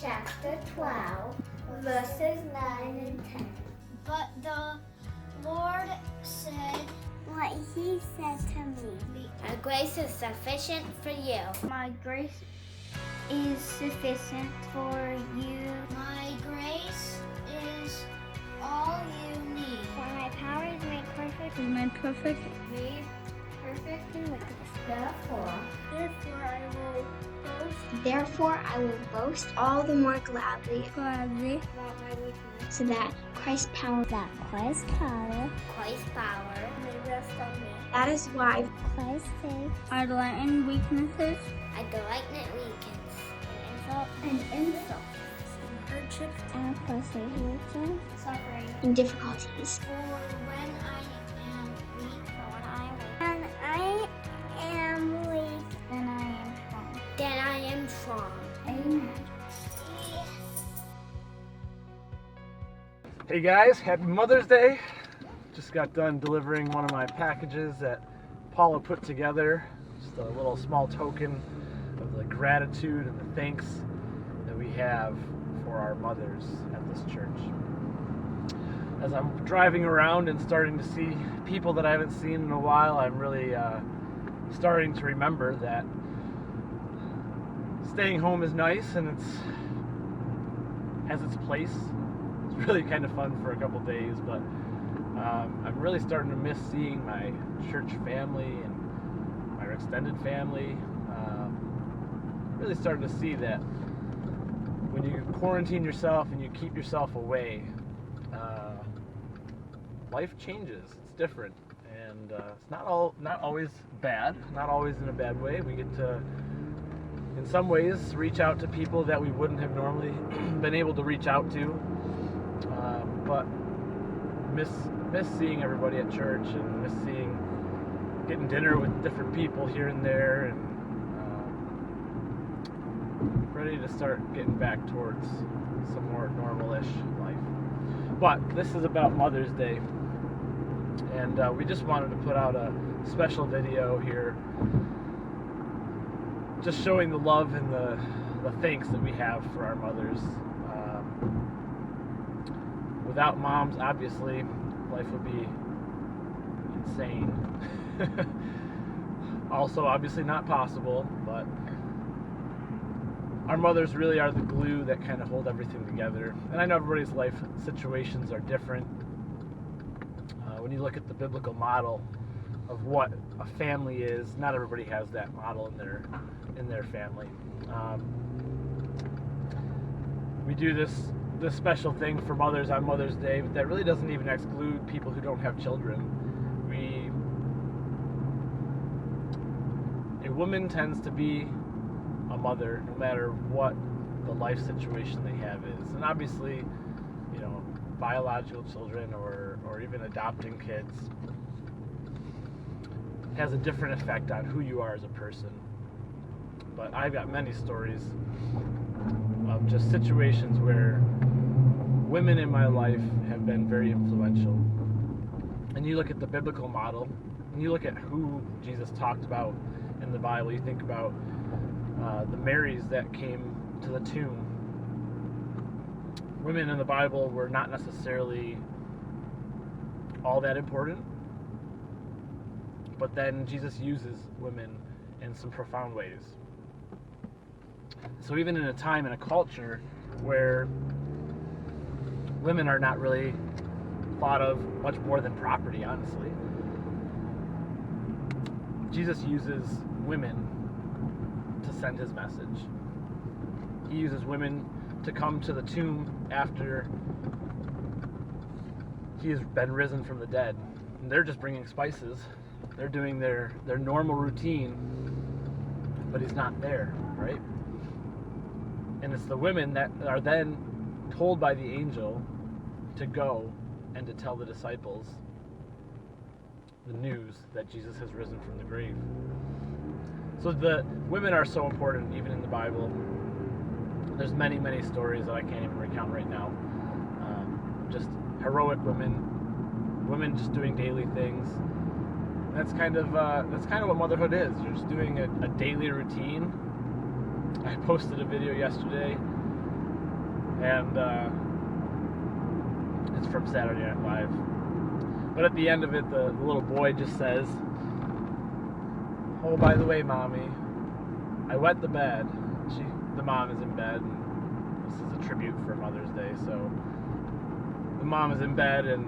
chapter 12, verses 9 and 10. But the Lord said what he said to me. My grace is sufficient for you. My grace is sufficient for you. My grace is all you need. For my power is made perfect. Made perfect in weakness. Therefore I will boast all the more gladly about my weakness. so that Christ's power Christ's power may rest on me. That is why Christ's faith. I delight in weaknesses. I delight in weakness. And insult. Hardships. and persecution Suffering. and difficulties. For when I am weak, And I am weak. then I am strong. Then I am strong. Amen. Hey guys, happy Mother's Day. Just got done delivering one of my packages that Paula put together. Just a little small token of the gratitude and the thanks that we have for our mothers at this church. As I'm driving around and starting to see people that I haven't seen in a while, I'm really starting to remember that staying home is nice and it has its place. It's really kind of fun for a couple days, but I'm really starting to miss seeing my church family and my extended family. Really starting to see that when you quarantine yourself and you keep yourself away, life changes. It's different, and it's not always bad, not always in a bad way. We get to, in some ways, reach out to people that we wouldn't have normally been able to reach out to. But miss seeing everybody at church, and miss getting dinner with different people here and there, and ready to start getting back towards some more normal-ish life. But this is about Mother's Day, and we just wanted to put out a special video here, just showing the love and the thanks that we have for our mothers. Without moms, obviously, life would be insane. Also, obviously not possible, but our mothers really are the glue that kind of hold everything together. And I know everybody's life situations are different. When you look at the biblical model of what a family is, not everybody has that model in their family. We do this special thing for mothers on Mother's Day, but that really doesn't even exclude people who don't have children. A woman tends to be a mother no matter what the life situation they have is. And obviously, biological children or even adopting kids has a different effect on who you are as a person. But I've got many stories of just situations where women in my life have been very influential. And you look at the biblical model, and you look at who Jesus talked about in the Bible. You think about the Marys that came to the tomb. Women in the Bible were not necessarily all that important, but then Jesus uses women in some profound ways. So even in a time and a culture where women are not really thought of much more than property, honestly, Jesus uses women to send his message. He uses women to come to the tomb after he has been risen from the dead. And they're just bringing spices. They're doing their normal routine, but he's not there, right? And it's the women that are then told by the angel to go and to tell the disciples the news that Jesus has risen from the grave. So the women are so important even in the Bible. There's many, many stories that I can't even recount right now. Just heroic women just doing daily things. And that's kind of what motherhood is. You're just doing a daily routine. I posted a video yesterday And it's from Saturday Night Live. But at the end of it, the little boy just says, "Oh, by the way, Mommy, I wet the bed." The mom is in bed, and this is a tribute for Mother's Day, so the mom is in bed, and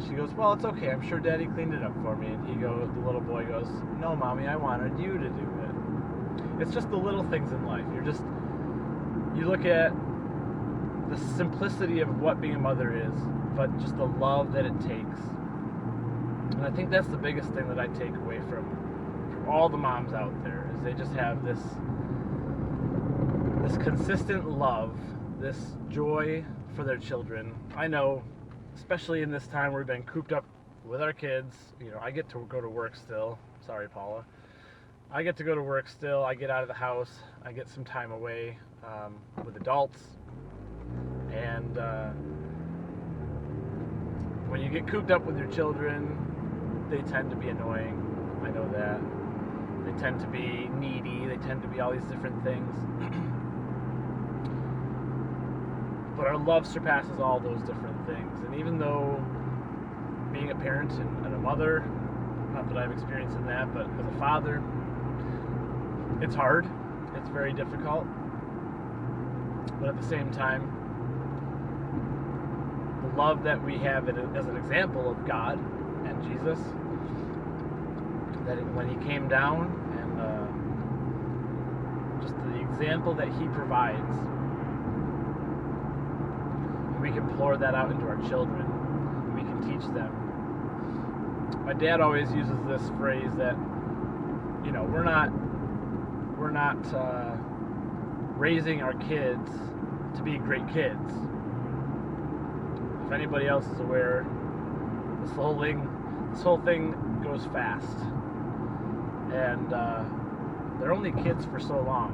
she goes, "Well, it's okay. I'm sure Daddy cleaned it up for me." And the little boy goes, "No, Mommy, I wanted you to do it." It's just the little things in life. You look at the simplicity of what being a mother is, but just the love that it takes. And I think that's the biggest thing that I take away from all the moms out there, is they just have this consistent love, this joy for their children. I know, especially in this time where we've been cooped up with our kids, I get to go to work still. Sorry, Paula. I get to go to work still. I get out of the house. I get some time away with adults. And when you get cooped up with your children, they tend to be annoying. I know that. They tend to be needy. They tend to be all these different things. But our love surpasses all those different things. And even though being a parent and a mother, not that I've experienced in that, but as a father, it's hard. It's very difficult. But at the same time, the love that we have as an example of God and Jesus, that when he came down, and just the example that he provides, and we can pour that out into our children, and we can teach them. My dad always uses this phrase that, we're not raising our kids to be great kids. If anybody else is aware, this whole thing goes fast, and they're only kids for so long.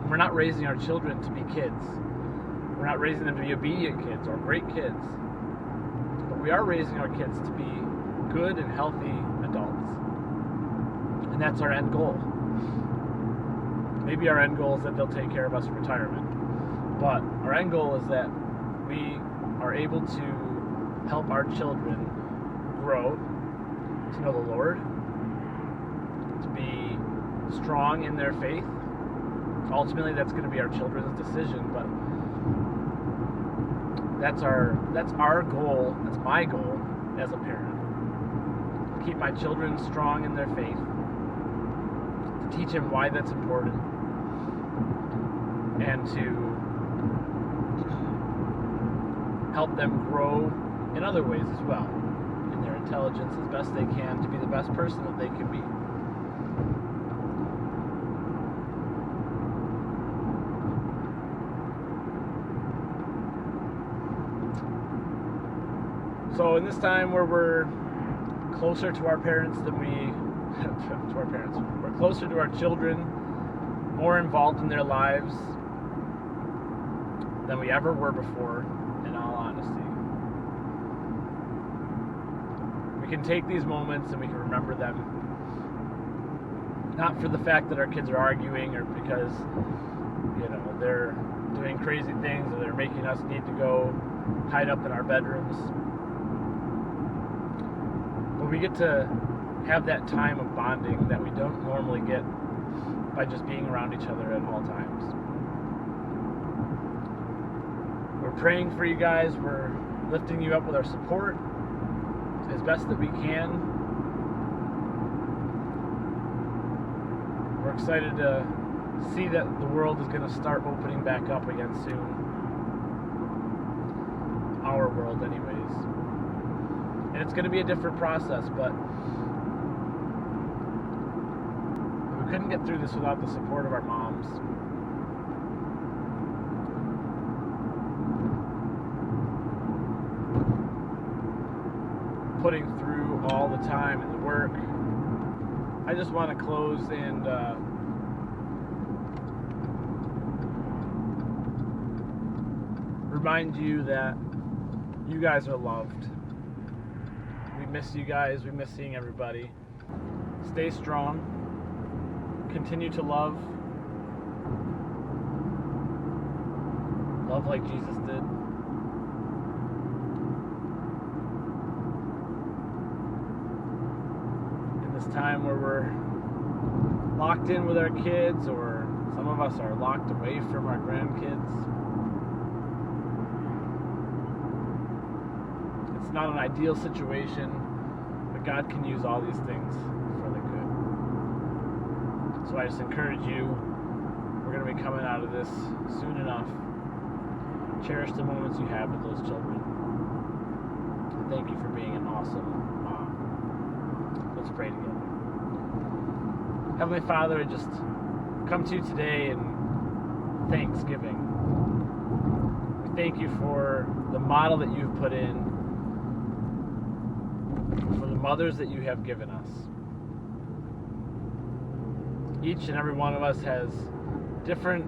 We're not raising our children to be kids. We're not raising them to be obedient kids or great kids, but we are raising our kids to be good and healthy adults, and that's our end goal. Maybe our end goal is that they'll take care of us in retirement, but our end goal is that we are able to help our children grow to know the Lord, to be strong in their faith. Ultimately, that's going to be our children's decision, but that's our goal. That's my goal as a parent. To keep my children strong in their faith, to teach them why that's important, and to help them grow in other ways as well, in their intelligence as best they can, to be the best person that they can be. So in this time where we're closer to our parents than we're closer to our children, more involved in their lives than we ever were before, in all honesty. We can take these moments and we can remember them, not for the fact that our kids are arguing or because, they're doing crazy things or they're making us need to go hide up in our bedrooms. But we get to have that time of bonding that we don't normally get by just being around each other at all times. We're praying for you guys. We're lifting you up with our support as best that we can. We're excited to see that the world is going to start opening back up again soon. Our world, anyways. And it's going to be a different process, but we couldn't get through this without the support of our moms. Putting through all the time and the work. I just want to close and remind you that you guys are loved. We miss you guys. We miss seeing everybody. Stay strong. Continue to love. Love like Jesus did. In this time where we're locked in with our kids, or some of us are locked away from our grandkids, it's not an ideal situation, but God can use all these things for the good. So I just encourage you, we're going to be coming out of this soon enough. Cherish the moments you have with those children. And thank you for being an awesome mom. Let's pray together. Heavenly Father, I just come to you today in thanksgiving. We thank you for the model that you've put in, for the mothers that you have given us. Each and every one of us has different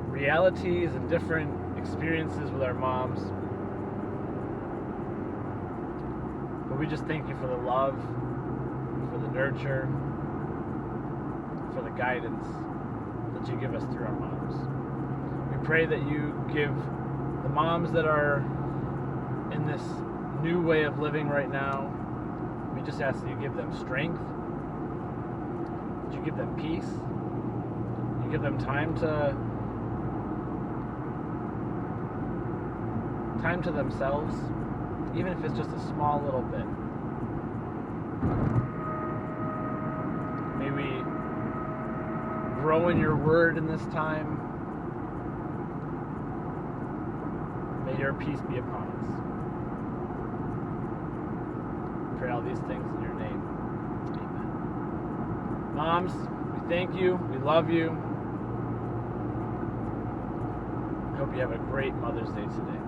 realities and different experiences with our moms. But we just thank you for the love, for the nurture, for the guidance that you give us through our moms. We pray that you give the moms that are in this new way of living right now, we just ask that you give them strength, that you give them peace, you give them time to themselves, even if it's just a small little bit. May we grow in your word in this time. May your peace be upon us. Pray all these things in your name. Amen. Moms, we thank you. We love you. I hope you have a great Mother's Day today.